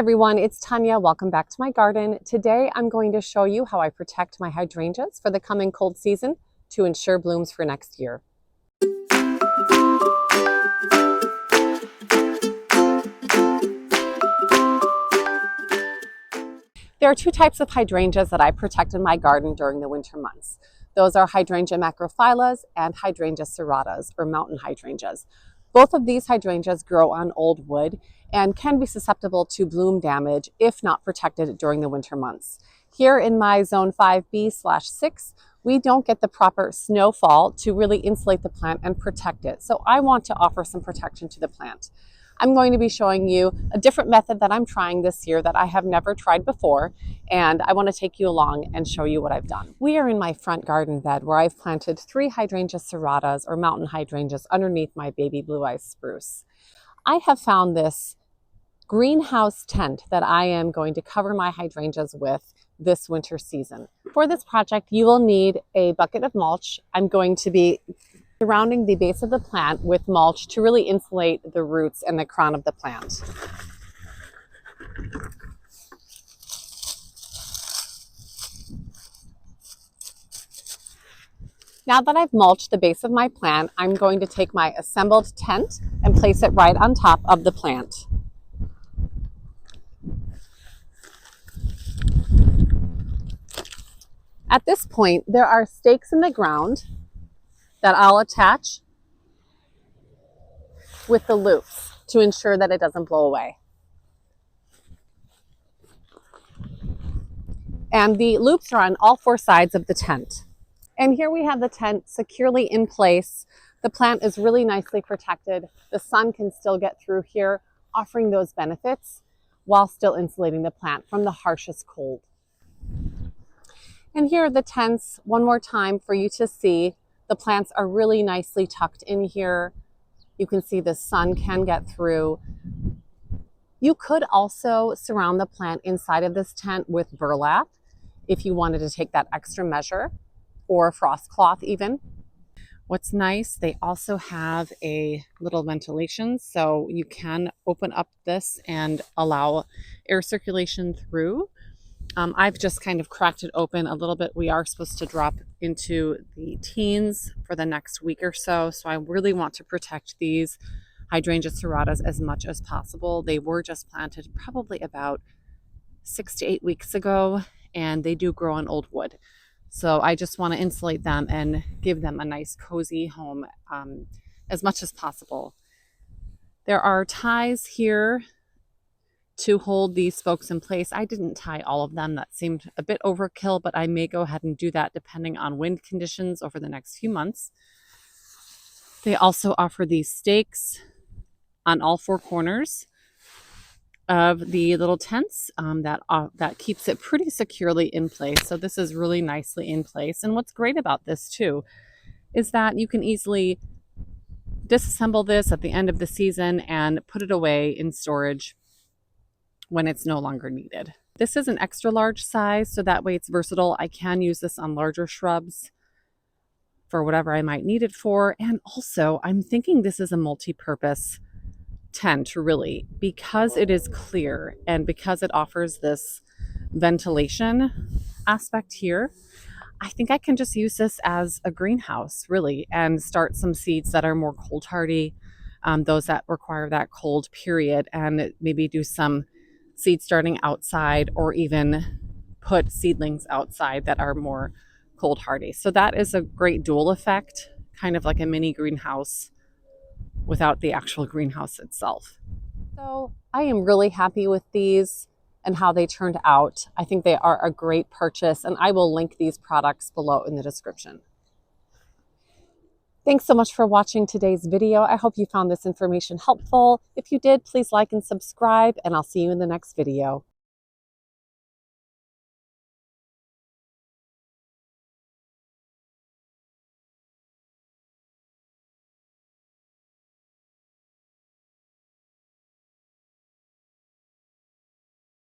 everyone, it's Tanya. Welcome back to my garden. Today I'm going to show you how I protect my hydrangeas for the coming cold season to ensure blooms for next year. There are two types of hydrangeas that I protect in my garden during the winter months. Those are Hydrangea macrophyllus and Hydrangea serratas, or mountain hydrangeas. Both of these hydrangeas grow on old wood and can be susceptible to bloom damage if not protected during the winter months. Here in my zone 5B/6, we don't get the proper snowfall to really insulate the plant and protect it. So I want to offer some protection to the plant. I'm going to be showing you a different method that I'm trying this year that I have never tried before, and I want to take you along and show you what I've done. We are in my front garden bed where I've planted 3 Hydrangea serratas, or mountain hydrangeas, underneath my baby blue eye spruce. I have found this greenhouse tent that I am going to cover my hydrangeas with this winter season. For this project, you will need a bucket of mulch. I'm going to be surrounding the base of the plant with mulch to really insulate the roots and the crown of the plant. Now that I've mulched the base of my plant, I'm going to take my assembled tent and place it right on top of the plant. At this point, there are stakes in the ground that I'll attach with the loops to ensure that it doesn't blow away. And the loops are on all 4 sides of the tent. And here we have the tent securely in place. The plant is really nicely protected. The sun can still get through here, offering those benefits while still insulating the plant from the harshest cold. And here are the tents one more time for you to see. The plants are really nicely tucked in here. You can see the sun can get through. You could also surround the plant inside of this tent with burlap if you wanted to take that extra measure, or a frost cloth even. What's nice, they also have a little ventilation, so you can open up this and allow air circulation through. I've just kind of cracked it open a little bit. We are supposed to drop into the teens for the next week or so. So I really want to protect these Hydrangea serratas as much as possible. They were just planted probably about 6 to 8 weeks ago, and they do grow on old wood. So I just want to insulate them and give them a nice cozy home as much as possible. There are ties here to hold these spokes in place. I didn't tie all of them. That seemed a bit overkill, but I may go ahead and do that depending on wind conditions over the next few months. They also offer these stakes on all 4 corners of the little tents that keeps it pretty securely in place. So this is really nicely in place. And what's great about this too is that you can easily disassemble this at the end of the season and put it away in storage when it's no longer needed. This is an extra large size, so that way it's versatile. I can use this on larger shrubs for whatever I might need it for. And also, I'm thinking this is a multi-purpose tent, really, because it is clear and because it offers this ventilation aspect here. I think I can just use this as a greenhouse, really, and start some seeds that are more cold hardy, those that require that cold period, and maybe do some seed starting outside, or even put seedlings outside that are more cold hardy. So that is a great dual effect, kind of like a mini greenhouse without the actual greenhouse itself. So I am really happy with these and how they turned out. I think they are a great purchase, and I will link these products below in the description. Thanks so much for watching today's video. I hope you found this information helpful. If you did, please like and subscribe, and I'll see you in the next video.